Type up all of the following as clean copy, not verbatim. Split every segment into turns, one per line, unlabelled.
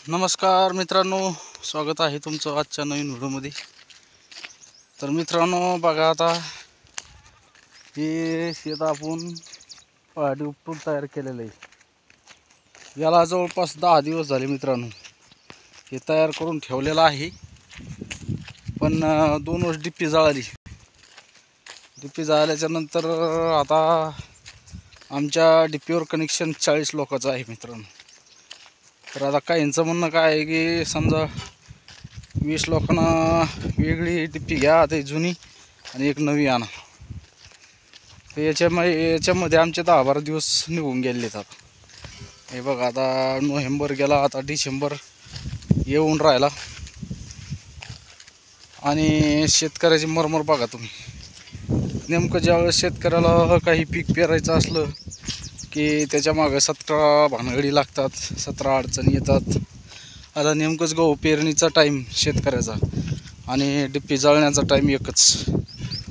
नमस्कार मित्रांनो, स्वागत आहे तुमचं आजच्या नवीन व्हिडिओमध्ये। तर मित्रांनो बघा, आता हे शेत आपण पहाडी उपटून तयार केलेलं आहे। याला जवळपास 10 दिवस झाले मित्रांनो, हे तयार करून ठेवलेलं आहे। पण 2 वर्ष डिप्पी जळाली। डिप्पी जळाल्याच्या नंतर आता आमच्या डिप्पीवर कनेक्शन 40 लोकांचं आहे मित्रांनो। तर आता काहींचं म्हणणं काय आहे की समजा 20 लोकांना वेगळी डिप्पी घ्या, ते जुनी आणि एक नवी आणा। तर याच्यामध्ये आमचे 10-12 दिवस निघून गेले आहेत। हे बघा, आता नोव्हेंबर गेला, आता डिसेंबर येऊन राहिला आणि शेतकऱ्याची मरमर बघा तुम्ही। नेमकं ज्यावेळेस शेतकऱ्याला काही पीक पेरायचं असलं की त्याच्या मागे 17 भानगडी लागतात, 17 अडचणी येतात। आता नेमकंच गहू पेरणीचा टाईम शेतकऱ्याचा आणि डिप्पी जळण्याचा टाईम एकच।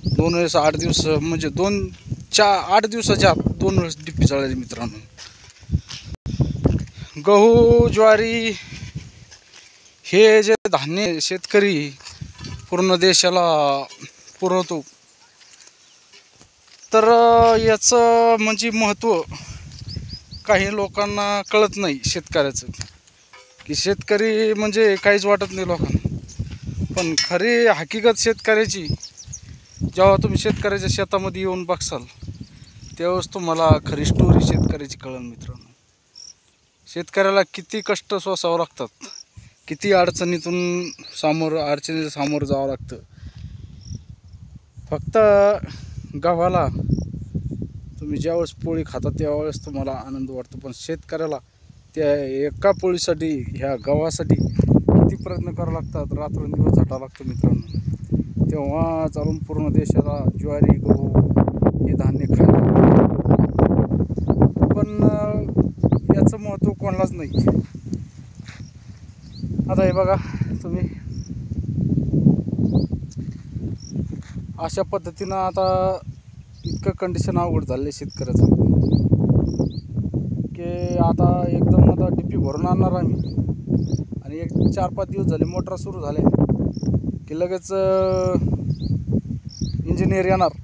2 वेळेस 8 दिवस, म्हणजे 8 दिवसाच्या आत 2 वेळेस डिप्पी जळाली मित्रांनो। गहू ज्वारी हे जे धान्य शेतकरी पूर्ण देशाला पुरवतो, तर याचं म्हणजे महत्त्व काही लोकांना कळत नाही शेतकऱ्याचं, की शेतकरी म्हणजे काहीच वाटत नाही लोकांना। पण खरी हकीकत शेतकऱ्याची जेव्हा तुम्ही शेतकऱ्याच्या शेतामध्ये येऊन बघसाल, तेव्हाच तुम्हाला खरी स्टोरी शेतकऱ्याची कळेल मित्रांनो। शेतकऱ्याला किती कष्ट सोसावं लागतात, किती अडचणीतून अडचणीला सामोरं जावं लागतं। फक्त गव्हाला तुम्ही ज्यावेळेस पोळी खाता त्यावेळेस तुम्हाला आनंद वाटतो, पण शेतकऱ्याला त्या एका पोळीसाठी, ह्या गव्हासाठी किती प्रयत्न करावे लागतात, रात्रंदिवस झटावं लागतं मित्रांनो। तेव्हा चालून पूर्ण देशाला ज्वारी गहू हे धान्य खायला लागतं। पण याचं महत्त्व कोणालाच नाही। आता हे बघा तुम्ही, अशा पद्धतीनं आता इतकं कंडिशन अवघड झालं शेतकऱ्याचं की आता एकदम आता डिप्पी भरून आणणार आम्ही, आणि एक 4-5 दिवस झाले मोटर सुरू झाले की लगेच इंजिनियर येणार,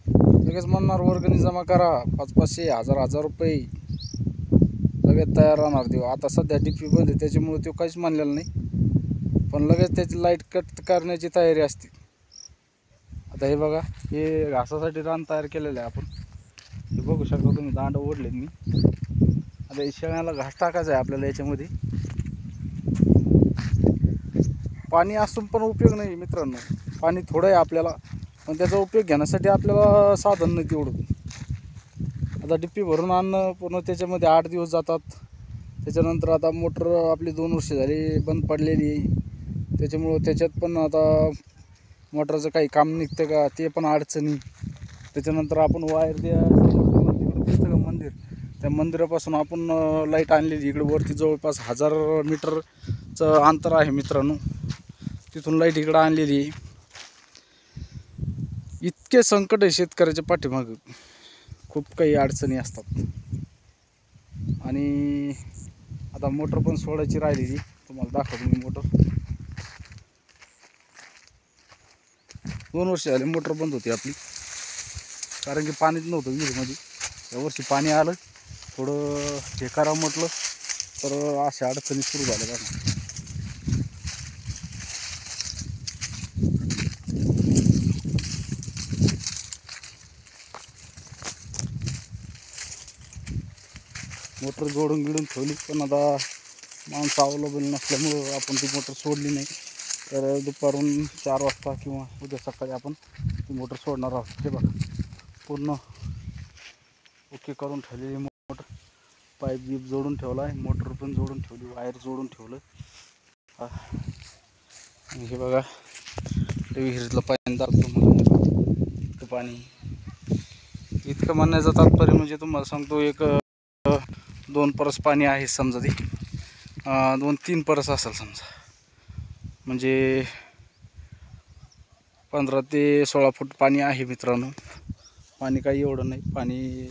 लगेच म्हणणार वर्गणी जमा करा, 500-500 1000 रुपये लगेच तयार राहणार देऊ। आता सध्या डिप्पी बंद आहे त्याच्यामुळे तो काहीच मानलेला नाही, पण लगेच त्याची लाईट कट करण्याची तयारी असते। आता हे बघा, हे घासासाठी रान तयार केलेलं आहे आपण, हे बघू शकता तुम्ही, दांड ओढलेत मी। आता हे शेळ्याला घास टाकायचा आहे आपल्याला। याच्यामध्ये पाणी असून पण उपयोग नाही मित्रांनो, पाणी थोडं आहे आपल्याला, पण त्याचा उपयोग घेण्यासाठी आपल्याला साधन नाही तेवढं। आता डिप्पी भरून आणणं पूर्ण त्याच्यामध्ये 8 दिवस जातात। त्याच्यानंतर आता मोटर आपली 2 वर्ष झाली बंद पडलेली आहे, त्याच्यामुळं त्याच्यात पण आता मोटरचं काही काम निघतं का ते पण अडचणी। त्याच्यानंतर आपण वायर द्या, तिकडं दिसतं का मंदिर, त्या मंदिरापासून आपण लाईट आणलेली इकडं वरती जवळपास 1000 मीटरचं अंतर आहे मित्रांनो, तिथून लाईट इकडं आणलेली आहे। इतके संकट आहे शेतकऱ्याच्या पाठीमागं, खूप काही अडचणी असतात। आणि आता मोटर पण सोडायची राहिलेली, तुम्हाला दाखवतो मी मोटर। 2 वर्ष झाले मोटर बंद होती आपली, कारण की पाणीच नव्हतं विहिरीमध्ये। यावर्षी पाणी आलं, थोडं हे करावं म्हटलं तर अशा अडचणी सुरू झाल्या बघा। मोटर जोडून ठेवली, पण आता माणसं अवेलेबल नसल्यामुळं आपण ती मोटर सोडली नाही। तर दुपारून 4 वाजता किंवा उद्या सकाळी आपण ती मोटर सोडणार आहोत। हे बघा, पूर्ण ओके करून ठेवलेली मोटर, पाईप बीप जोडून ठेवला आहे, मोटर पण जोडून ठेवली, वायर जोडून ठेवलं। हे बघा, ते विहिरीतलं पाणी दाखवतो, पाणी इतकं म्हणण्याचं तात्पर्य म्हणजे तुम्हाला सांगतो, एक 2 परस पाणी आहे समजा, ते 2-3 परस असेल समजा, म्हणजे 15 ते 16 फूट पाणी आहे मित्रांनो। पाणी काही एवढं नाही, पाणी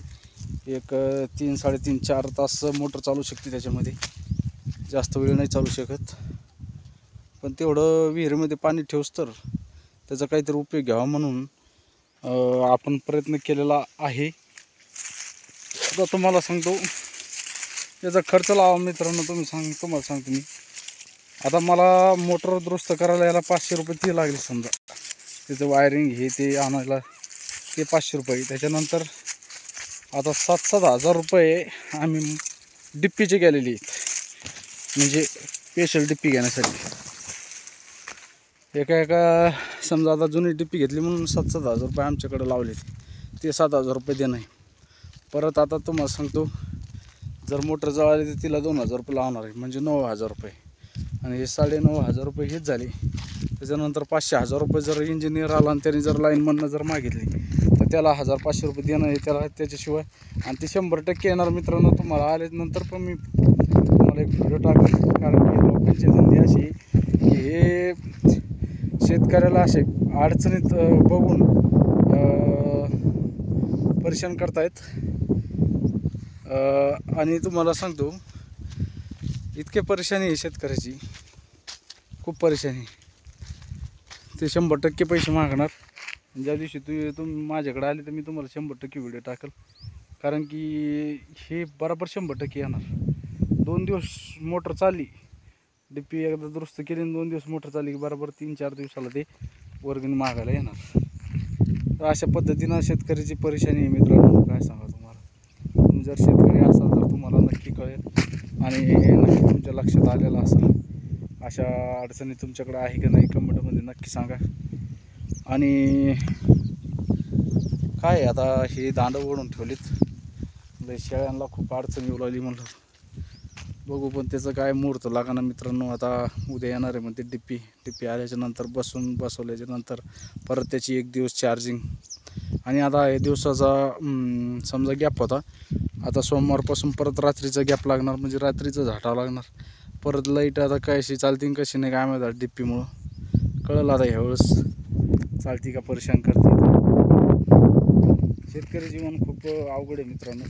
एक 3-3.5-4 तास मोटर चालू शकते त्याच्यामध्ये। जास्त वेळ नाही चालू शकत, पण तेवढं विहिरीमध्ये पाणी ठेवस तर त्याचा काहीतरी उपयोग घ्यावा म्हणून आपण प्रयत्न केलेला आहे. आता तुम्हाला सांगतो त्याचा खर्च लावा मित्रांनो. तुम्हाला सांगतो मी, आता मला मोटर दुरुस्त करायला याला 500 रुपये ती लागली समजा. त्याचं वायरिंग हे ते आणायला ते 500 रुपये. त्याच्यानंतर आता 7-7 हजार रुपये आम्ही डिप्पीचे गेलेले आहेत, म्हणजे स्पेशल डिप्पी घेण्यासाठी. एका समजा आता जुनी डिप्पी घेतली म्हणून 7-7 हजार रुपये आमच्याकडे लावले, ते 7 हजार रुपये देणं आहे. परत आता तुम्हाला सांगतो, जर मोटर जळाली तर तिला 2 हजार रुपये लावणार आहे, म्हणजे 9 हजार रुपये. आणि हे 9.5 हजार रुपये हेच झाले. त्याच्यानंतर 500 रुपये जर इंजिनियर आला आणि त्याने जर लाईनमधनं जर मागितली तर त्याला 1500 रुपये देणं आहे त्याला. त्याच्याशिवाय आणि ते 100% येणार मित्रांनो. तुम्हाला आल्यानंतर पण मी तुम्हाला एक व्हिडिओ टाकेल, कारण की लोकांचे धंदे असे की हे शेतकऱ्याला असे अडचणीत बघून परेशान करतायत. आणि तुम्हाला सांगतो, इतके परेशानी आहे शेतकऱ्याची, खूप परेशानी. ते 100% पैसे मागणार. ज्या दिवशी तुम्ही माझ्याकडे आले तर मी तुम्हाला 100% व्हिडिओ टाकेल, कारण की हे बरोबर 100% येणार. 2 दिवस मोटर चालली, डिप्पी एकदा दुरुस्त केली आणि 2 दिवस मोटर चालली की बरोबर 3-4 दिवसाला ते वर्गणी मागायला येणार. तर अशा पद्धतीनं शेतकऱ्याची परेशानी आहे मित्रांनो. काय सांगा तुम्हाला, तुम्ही जर शेतकरी असाल तर तुम्हाला नक्की कळेल आणि नक्की तुमच्या लक्षात आलेलं असेल. अशा अडचणी तुमच्याकडे आहे की नाही कमेंटमध्ये नक्की सांगा. आणि काय आता हे दांड ओढून ठेवलीत, शेळ्यांना खूप अडचण येऊ लागली. म्हणलं बघू, पण त्याचं काय मुहूर्त लागणार मित्रांनो. आता उद्या येणार आहे म्हणते डिप्पी आल्याच्या नंतर बसवल्याच्या नंतर परत त्याची 1 दिवस चार्जिंग. आणि आता हे दिवसाचा समजा गॅप होता, आता सोमवारपासून परत रात्रीचा गॅप लागणार, म्हणजे रात्रीचं झाटावं लागणार. परत लाईट आता कशी चालती कशी नाही काय माहिती, डिप्पीमुळं कळलं आता ह्यावेळेस चालती का परेशान करते. शेतकरी जीवन खूप अवघड आहे मित्रांनो.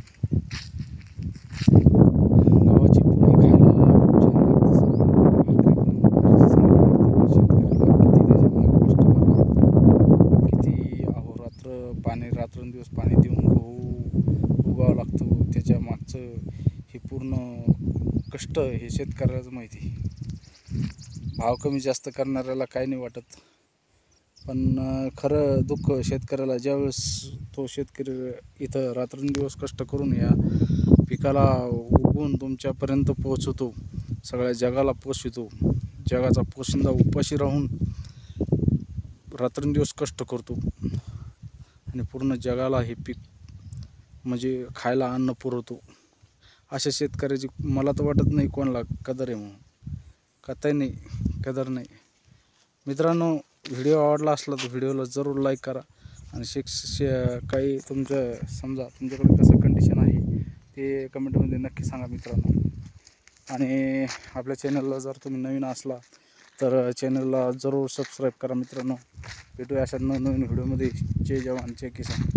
गव्हाची पोळी खायला किती अहोरात्र पाणी, रात्रंदिवस पाणी देऊन गहू उगावं लागतो. त्याच्या मागचं हे पूर्ण कष्ट हे शेतकऱ्याचं माहिती. भाव कमी जास्त करणाऱ्याला काही नाही वाटत, पण खरं दुःख शेतकऱ्याला ज्यावेळेस तो शेतकरी इथं रात्रंदिवस कष्ट करून या पिकाला उगवून तुमच्यापर्यंत पोहोचवतो, सगळ्या जगाला पोषवितो, जगाचा पोशिंदा उपाशी राहून रात्रंदिवस कष्ट करतो आणि पूर्ण जगाला हे पीक म्हणजे खायला अन्न पुरवतो. अशा शेतकऱ्याची मला तर वाटत नाही कोणाला कदर आहे म्हणून. कथाही नाही, कदर नाही मित्रांनो. व्हिडिओ आवडला असला तर व्हिडिओला जरूर लाईक करा. आणि काही तुमचं समजा तुमच्याकडे कसं कंडिशन आहे ते कमेंटमध्ये नक्की सांगा मित्रांनो. आणि आपल्या चॅनलला जर तुम्ही नवीन असला तर चॅनलला जरूर सबस्क्राईब करा मित्रांनो. भेटूया अशा नवीन व्हिडिओमध्ये. जय जवान जय किसान.